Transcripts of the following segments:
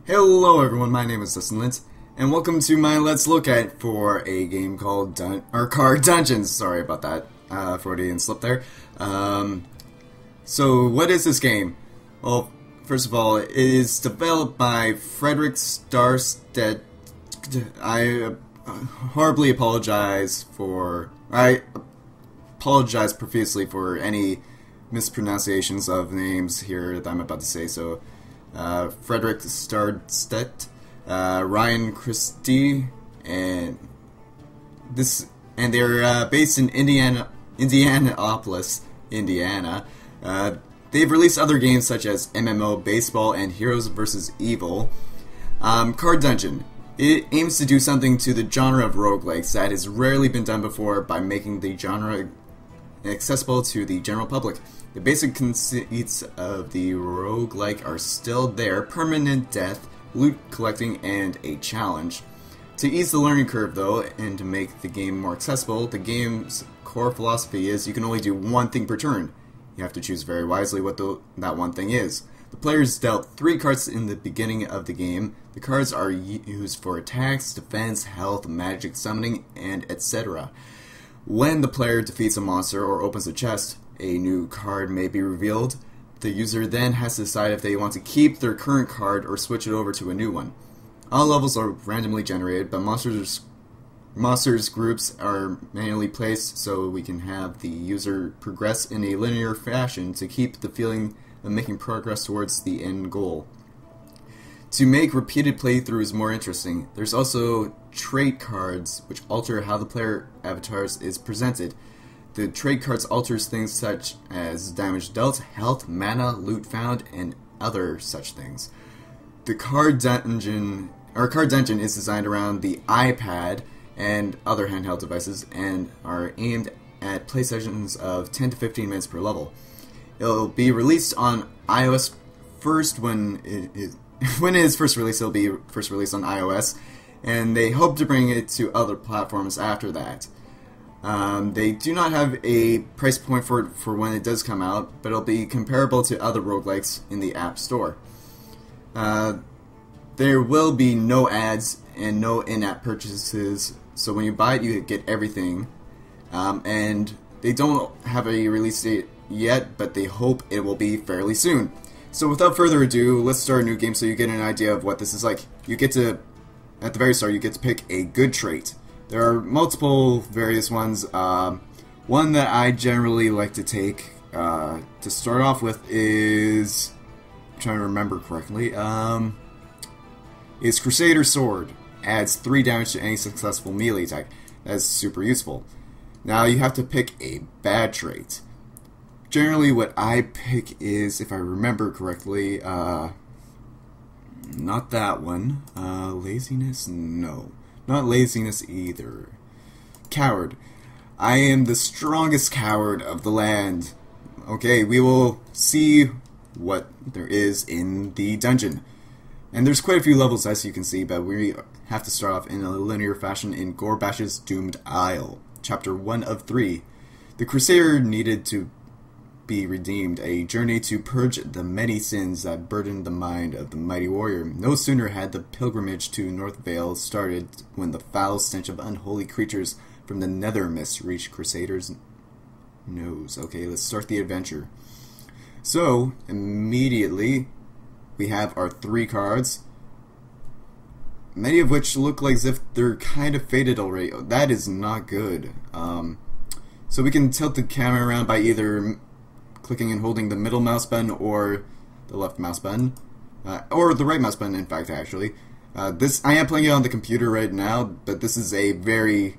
Hello everyone, my name is DustInLint's, and welcome to my Let's Look At for a game called Card Dungeons. Sorry about that, Freudian slip there. So what is this game? Well, first of all, it is developed by Frederick Starstedt. I apologize profusely for any mispronunciations of names here that I'm about to say, so Frederick Starstedt, Ryan Christie, and they're based in Indianapolis, Indiana. They've released other games such as MMO Baseball and Heroes vs. Evil. Card Dungeon. It aims to do something to the genre of roguelikes that has rarely been done before by making the genre accessible to the general public. The basic conceits of the roguelike are still there: permanent death, loot collecting, and a challenge. To ease the learning curve though, and to make the game more accessible, the game's core philosophy is you can only do one thing per turn. You have to choose very wisely what that one thing is. The player is dealt 3 cards in the beginning of the game. The cards are used for attacks, defense, health, magic, summoning, and etc. When the player defeats a monster or opens a chest, a new card may be revealed. The user then has to decide if they want to keep their current card or switch it over to a new one. All levels are randomly generated, but monsters groups are manually placed so we can have the user progress in a linear fashion to keep the feeling of making progress towards the end goal. To make repeated playthroughs more interesting, there's also trait cards which alter how the player avatars is presented. The trait cards alters things such as damage dealt, health, mana, loot found, and other such things. The Card Dungeon is designed around the iPad and other handheld devices and are aimed at play sessions of 10 to 15 minutes per level. It'll be released on iOS first when it is first released. It'll be first released on iOS, and they hope to bring it to other platforms after that. They do not have a price point for it for when it does come out, but it'll be comparable to other roguelikes in the App Store. There will be no ads and no in-app purchases, so when you buy it, you get everything. And they don't have a release date yet, but they hope it will be fairly soon. So without further ado, let's start a new game so you get an idea of what this is like. You get to, at the very start, you get to pick a good trait. There are multiple various ones. One that I generally like to take to start off with is, I'm trying to remember correctly, is Crusader Sword. Adds 3 damage to any successful melee attack. That's super useful. Now you have to pick a bad trait. Generally what I pick is, if I remember correctly, not that one. Laziness? No. Not laziness either. Coward. I am the strongest coward of the land. Okay, we will see what there is in the dungeon. And there's quite a few levels, as you can see, but we have to start off in a linear fashion in Gorbash's Doomed Isle, Chapter 1 of 3. The Crusader needed to be redeemed, a journey to purge the many sins that burdened the mind of the mighty warrior. No sooner had the pilgrimage to North Vale started when the foul stench of unholy creatures from the nether mist reached Crusader's nose. Okay, let's start the adventure. So, immediately, we have our 3 cards, many of which look like as if they're kind of faded already. That is not good. So we can tilt the camera around by either clicking and holding the middle mouse button or the left mouse button, or the right mouse button, in fact, actually. I am playing it on the computer right now, but this is a very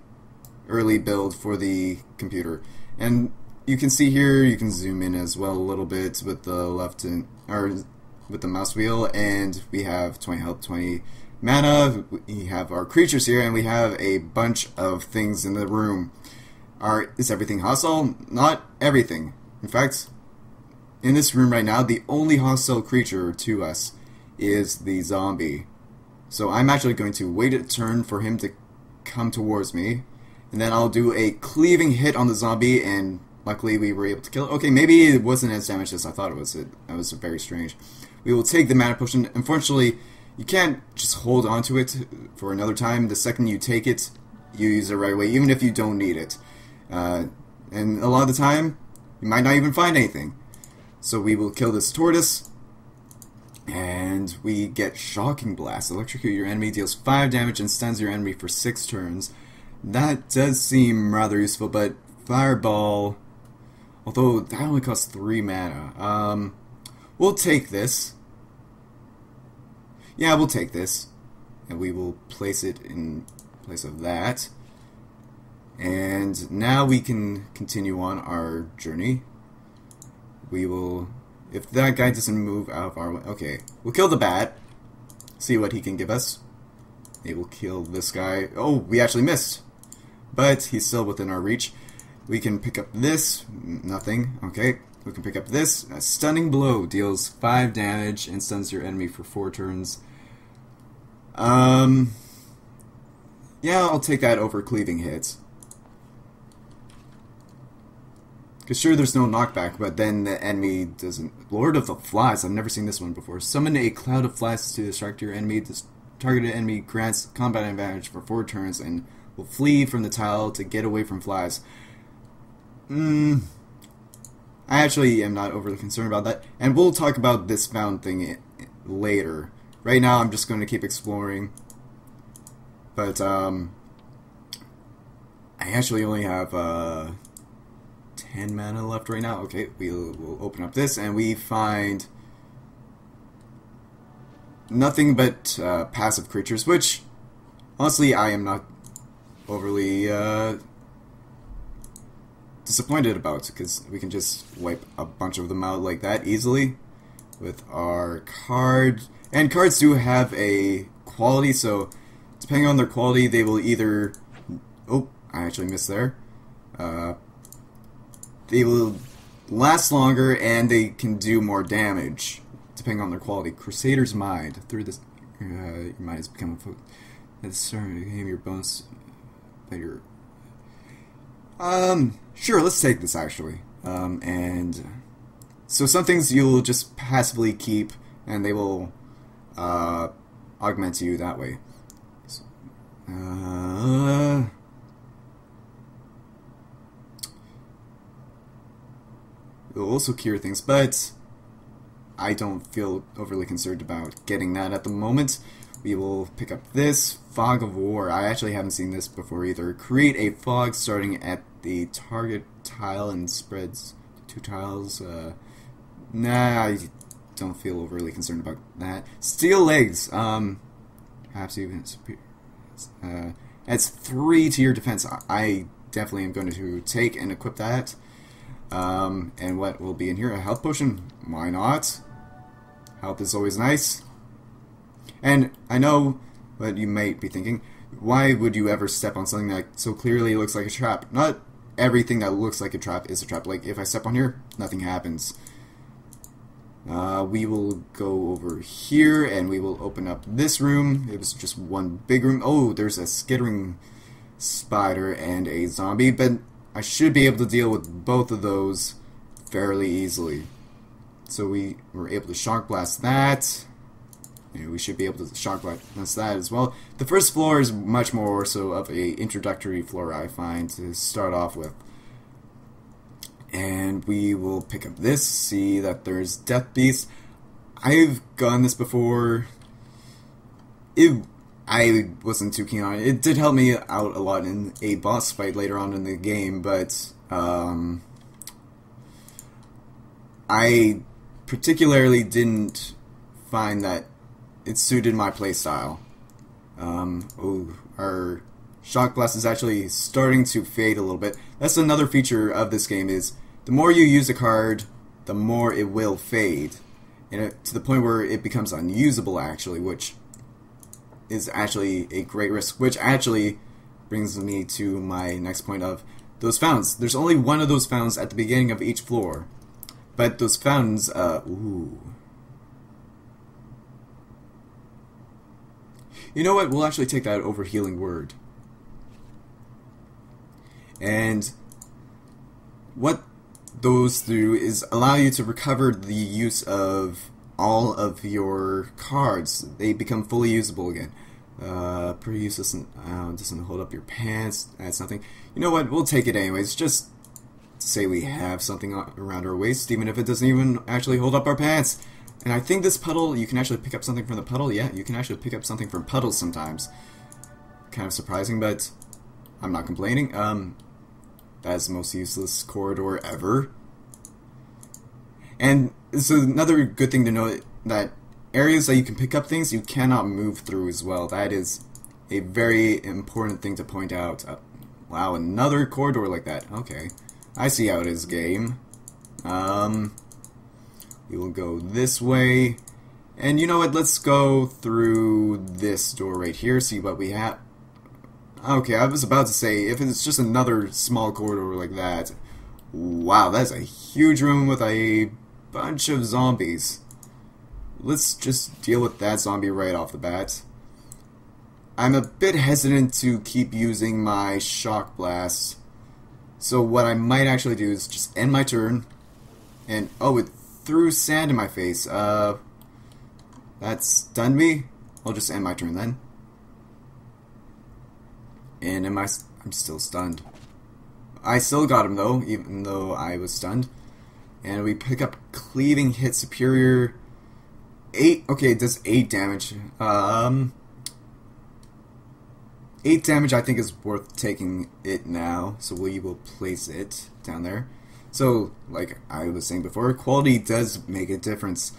early build for the computer. And you can see here, you can zoom in as well a little bit with the with the mouse wheel, and we have 20 health, 20 mana, we have our creatures here, and we have a bunch of things in the room. Is everything hostile? Not everything. In fact, in this room right now, the only hostile creature to us is the zombie. So I'm actually going to wait a turn for him to come towards me, and then I'll do a cleaving hit on the zombie, and luckily we were able to kill it. Okay, maybe it wasn't as damaged as I thought it was. That was very strange. We will take the mana potion. Unfortunately, you can't just hold onto it for another time. The second you take it, you use it right away, even if you don't need it. And a lot of the time, you might not even find anything. So we will kill this tortoise, and we get Shocking Blast. Electrocute your enemy, deals 5 damage, and stuns your enemy for 6 turns. That does seem rather useful, but Fireball, although that only costs 3 mana. We'll take this. Yeah, we'll take this. And we will place it in place of that. And now we can continue on our journey. We will, if that guy doesn't move out of our way, okay, we'll kill the bat, see what he can give us. Maybe we'll kill this guy. Oh, we actually missed, but he's still within our reach. We can pick up this, nothing, okay. We can pick up this, a Stunning Blow, deals 5 damage and stuns your enemy for 4 turns. Yeah, I'll take that over Cleaving Hits. Because sure, there's no knockback, but then the enemy doesn't... Lord of the Flies, I've never seen this one before. Summon a cloud of flies to distract your enemy. This targeted enemy grants combat advantage for 4 turns and will flee from the tile to get away from flies. I actually am not overly concerned about that. And we'll talk about this found thing later. Right now, I'm just going to keep exploring. But, I actually only have, 10 mana left right now. Okay, we'll open up this, and we find nothing but passive creatures, which, honestly, I am not overly disappointed about, because we can just wipe a bunch of them out like that easily with our card. And cards do have a quality, so depending on their quality, they will either... Oh, I actually missed there. They will last longer, and they can do more damage, depending on their quality. Crusader's Mind. Through this, your mind has become a foot. It's starting to game your bones by your... Sure, let's take this, actually. And... So some things you'll just passively keep, and they will, augment you that way. So, it will also cure things, but I don't feel overly concerned about getting that at the moment. We will pick up this, Fog of War. I actually haven't seen this before either. Create a fog starting at the target tile and spreads 2 tiles. Nah, I don't feel overly concerned about that. Steel Legs. Perhaps even adds 3 to your defense. I definitely am going to take and equip that. And what will be in here? A health potion? Why not? Health is always nice. And I know what you might be thinking. Why would you ever step on something that so clearly looks like a trap? Not everything that looks like a trap is a trap. Like, if I step on here, nothing happens. We will go over here, and we will open up this room. It was just one big room. Oh, there's a skittering spider and a zombie, but I should be able to deal with both of those fairly easily. So we were able to shock blast that. And we should be able to shock blast that as well. The first floor is much more so of a introductory floor, I find, to start off with. And we will pick up this, see that there's Death Beast. I've gotten this before. I wasn't too keen on it. It did help me out a lot in a boss fight later on in the game, but I particularly didn't find that it suited my playstyle. Oh, our Shock Blast is actually starting to fade a little bit. That's another feature of this game, is the more you use a card, the more it will fade. And to the point where it becomes unusable, actually, which is actually a great risk. Which actually brings me to my next point of those fountains. There's only one of those fountains at the beginning of each floor. But those fountains, ooh. You know what? We'll actually take that over Healing Word. And what those do is allow you to recover the use of all of your cards. They become fully usable again. Pretty useless and doesn't hold up your pants. That's nothing. You know what? We'll take it anyways. Just say we have something around our waist, even if it doesn't even actually hold up our pants. And I think this puddle, you can actually pick up something from the puddle. Yeah, you can actually pick up something from puddles sometimes. Kind of surprising, but I'm not complaining. That's the most useless corridor ever. And so another good thing to note, that areas that you can pick up things, you cannot move through as well. That is a very important thing to point out. Wow, another corridor like that. Okay, I see how it is, game. We will go this way. And you know what, let's go through this door right here, see what we have. Okay, I was about to say, if it's just another small corridor like that, wow, that's a huge room with a bunch of zombies. Let's just deal with that zombie right off the bat. I'm a bit hesitant to keep using my shock blast, so what I might actually do is just end my turn, and oh, it threw sand in my face. That stunned me. I'll just end my turn then. And I'm still stunned. I still got him though, even though I was stunned. And we pick up cleaving hit superior 8. Okay, it does 8 damage. 8 damage I think is worth taking it now, so we will place it down there. So, like I was saying before, quality does make a difference.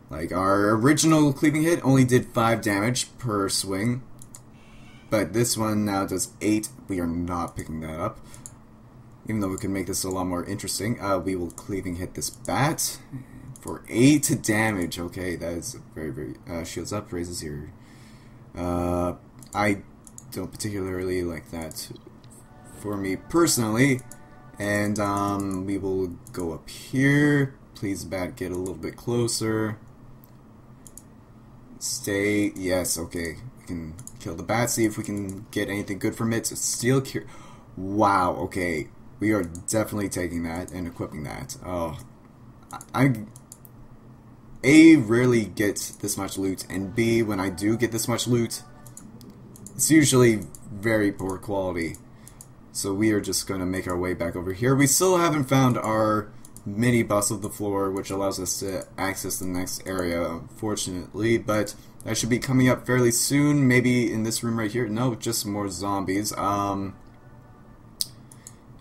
Like our original cleaving hit only did 5 damage per swing, but this one now does 8. We are not picking that up. Even though we can make this a lot more interesting, we will cleaving hit this bat for 8 damage. Okay, that is very, very... shields up, raises your... I don't particularly like that for me personally. And we will go up here. Please, bat, get a little bit closer. Stay... Yes, okay. We can kill the bat, see if we can get anything good from it. So steel cure... Wow, okay. We are definitely taking that and equipping that. Oh, A, rarely get this much loot, and B, when I do get this much loot, it's usually very poor quality. So we are just going to make our way back over here. We still haven't found our mini boss of the floor, which allows us to access the next area, unfortunately, but that should be coming up fairly soon, maybe in this room right here. No, just more zombies.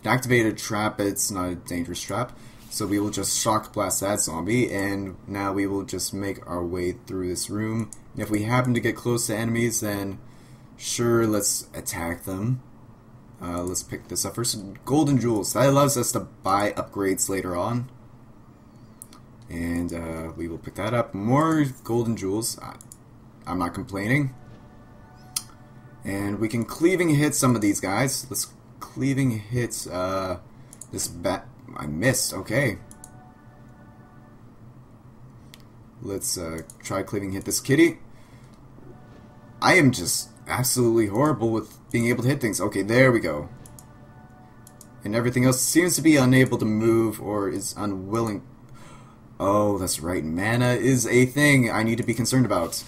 Activated trap, it's not a dangerous trap, so we will just shock blast that zombie, and now we will just make our way through this room. And if we happen to get close to enemies, then sure, let's attack them. Let's pick this up first. Golden jewels, that allows us to buy upgrades later on, and we will pick that up. More golden jewels, I'm not complaining. And we can cleaving hit some of these guys. Let's cleaving hits this bat. I missed. Okay. Let's try cleaving hit this kitty. I am just absolutely horrible with being able to hit things. Okay, there we go. And everything else seems to be unable to move or is unwilling. Oh, that's right. Mana is a thing I need to be concerned about.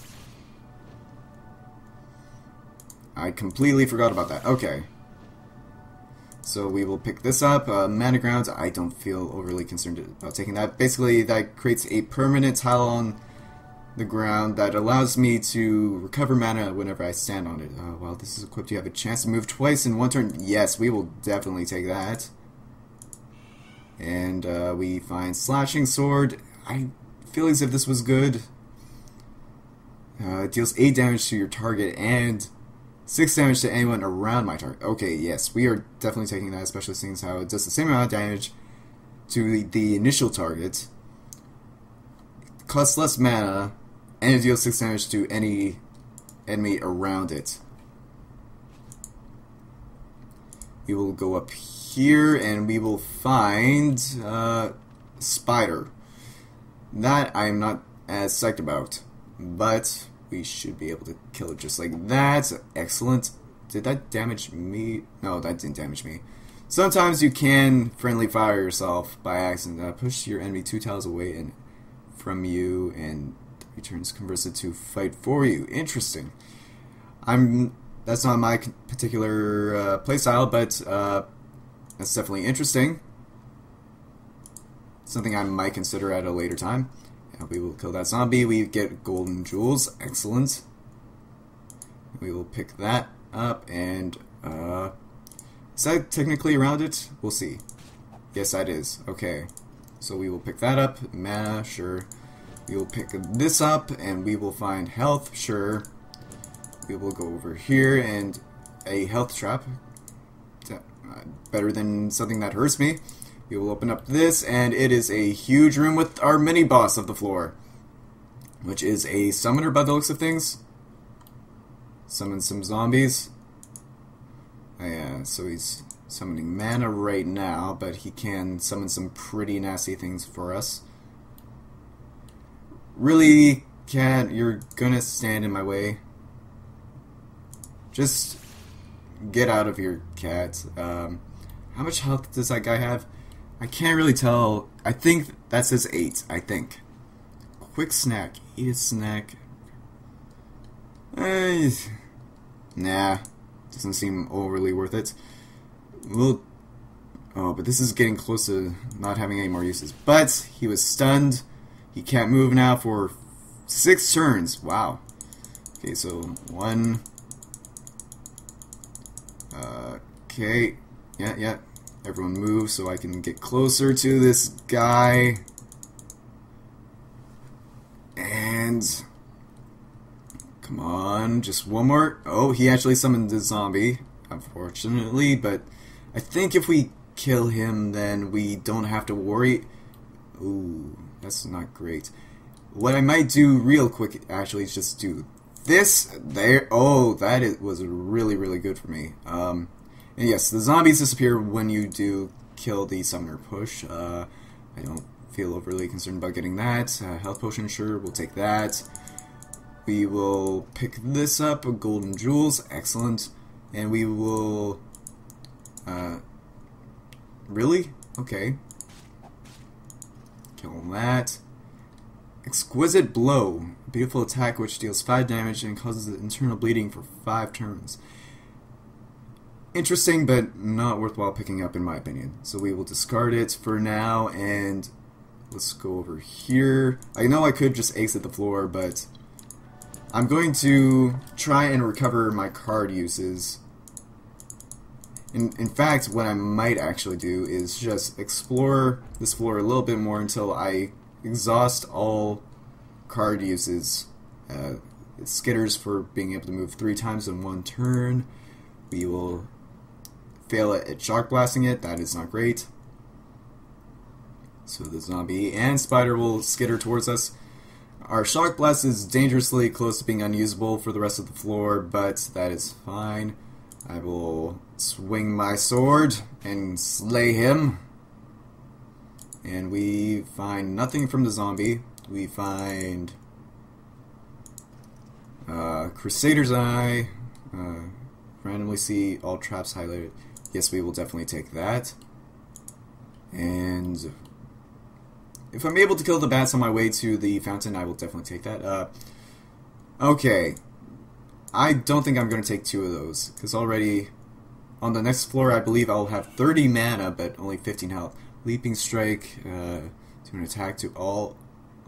I completely forgot about that. Okay. So we will pick this up. Mana grounds, I don't feel overly concerned about taking that. Basically, that creates a permanent tile on the ground that allows me to recover mana whenever I stand on it. While this is equipped, you have a chance to move twice in one turn. Yes, we will definitely take that. And we find Slashing Sword. I feel as if this was good. It deals 8 damage to your target and 6 damage to anyone around my target. Okay, yes, we are definitely taking that, especially seeing how it does the same amount of damage to the initial target. It costs less mana, and it deals 6 damage to any enemy around it. We will go up here, and we will find Spider. That I am not as psyched about, but we should be able to kill it just like that. Excellent. Did that damage me? No, that didn't damage me. Sometimes you can friendly fire yourself by accident. Push your enemy 2 tiles away and from you, and 3 turns converts it to fight for you. Interesting. That's not my particular playstyle, but that's definitely interesting. Something I might consider at a later time. And we will kill that zombie. We get golden jewels. Excellent. We will pick that up, and is that technically around it? We'll see. Yes, that is. Okay. So we will pick that up. Mana, sure. We will pick this up, and we will find health, sure. We will go over here, and a health trap. Better than something that hurts me. We will open up this, and it is a huge room with our mini-boss of the floor, which is a summoner by the looks of things. Summon some zombies. Yeah, so he's summoning mana right now, but he can summon some pretty nasty things for us. Really, cat, you're gonna stand in my way. Just get out of here, cat. How much health does that guy have? I can't really tell. I think that says 8, I think. Quick snack. Eat a snack. Nah. Doesn't seem overly worth it. Oh, but this is getting close to not having any more uses. But he was stunned. He can't move now for 6 turns. Wow. Okay, so 1. Okay. Yeah. Everyone move so I can get closer to this guy. And come on, just one more. Oh, he actually summoned the zombie, unfortunately, but I think if we kill him, then we don't have to worry. Ooh, that's not great. What I might do real quick, actually, is just do this there. Oh, was really, really good for me. And yes, the zombies disappear when you do kill the summoner push. I don't feel overly concerned about getting that. Health potion, sure, we'll take that. We will pick this up, golden jewels, excellent. And we will... really? Okay. Kill that. Exquisite Blow. Beautiful attack which deals 5 damage and causes internal bleeding for 5 turns. Interesting, but not worthwhile picking up in my opinion. So we will discard it for now, and let's go over here. I know I could just exit the floor, but I'm going to try and recover my card uses. In fact, what I might actually do is just explore this floor a little bit more until I exhaust all card uses. It skitters for being able to move 3 times in 1 turn. We will fail at shock blasting it. That is not great. So the zombie and spider will skitter towards us. Our shock blast is dangerously close to being unusable for the rest of the floor, but that is fine. I will swing my sword and slay him. And we find nothing from the zombie. We find Crusader's Eye. Randomly see all traps highlighted. Yes, we will definitely take that. And if I'm able to kill the bats on my way to the fountain, I will definitely take that. Okay. I don't think I'm going to take 2 of those, because already on the next floor I believe I'll have 30 mana, but only 15 health. Leaping Strike, do an attack to all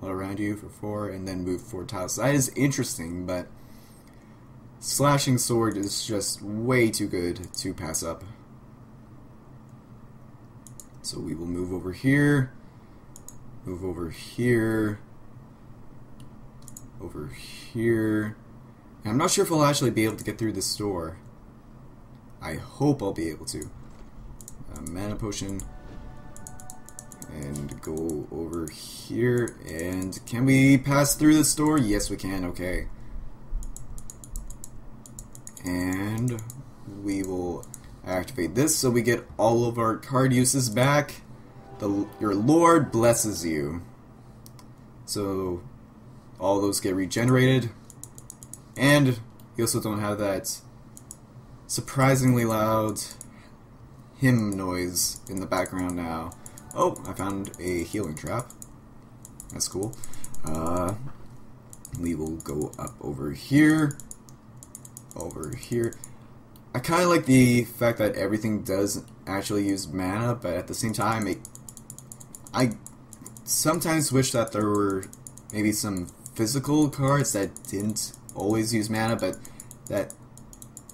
around you for 4, and then move 4 tiles. That is interesting, but Slashing Sword is just way too good to pass up. So we will move over here, over here. And I'm not sure if I'll actually be able to get through this door. I hope I'll be able to. Mana Potion. And go over here. And can we pass through this door? Yes, we can. Okay. And we will activate this so we get all of our card uses back. Your Lord blesses you. So all those get regenerated. And you also don't have that surprisingly loud hymn noise in the background now. Oh, I found a healing trap. That's cool. We will go up over here. I kind of like the fact that everything does actually use mana, but at the same time, I sometimes wish that there were maybe some physical cards that didn't always use mana, but that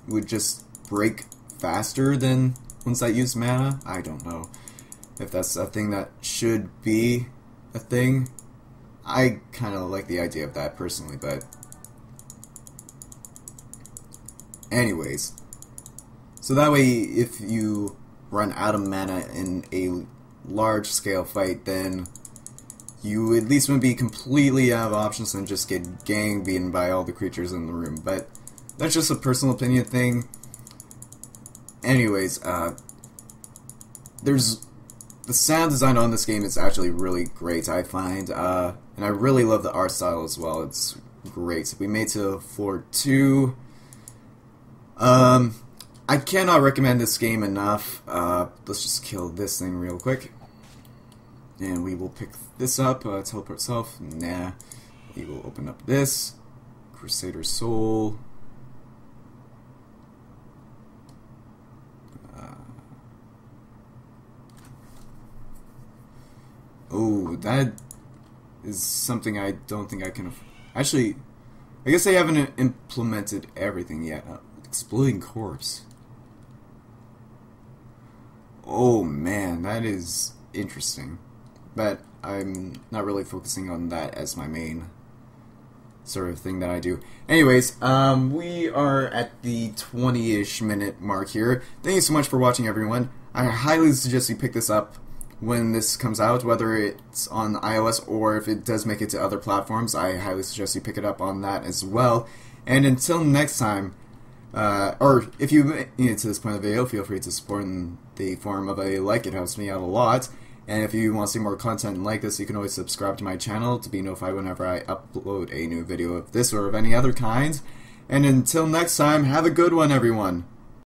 would just break faster than ones that use mana. I don't know if that's a thing that should be a thing. I kind of like the idea of that personally, but anyways. So that way, if you run out of mana in a large-scale fight, then you at least wouldn't be completely out of options and just get gang beaten by all the creatures in the room. But that's just a personal opinion thing. Anyways, there's the sound design on this game is actually really great, I find, and I really love the art style as well. It's great. We made to floor 2. I cannot recommend this game enough. Let's just kill this thing real quick. And we will pick this up. Teleport self. Nah. We will open up this. Crusader Soul. Oh, that is something I don't think I can... Actually, I guess they haven't implemented everything yet. Exploding Corpse. Oh man, that is interesting. But I'm not really focusing on that as my main sort of thing that I do. Anyways, we are at the 20-ish minute mark here. Thank you so much for watching, everyone. I highly suggest you pick this up when this comes out, whether it's on iOS or if it does make it to other platforms. I highly suggest you pick it up on that as well. And until next time, or if you made it to this point of the video, feel free to support in the form of a like. It helps me out a lot. And if you want to see more content like this, you can always subscribe to my channel to be notified whenever I upload a new video of this or of any other kind. And until next time, have a good one, everyone.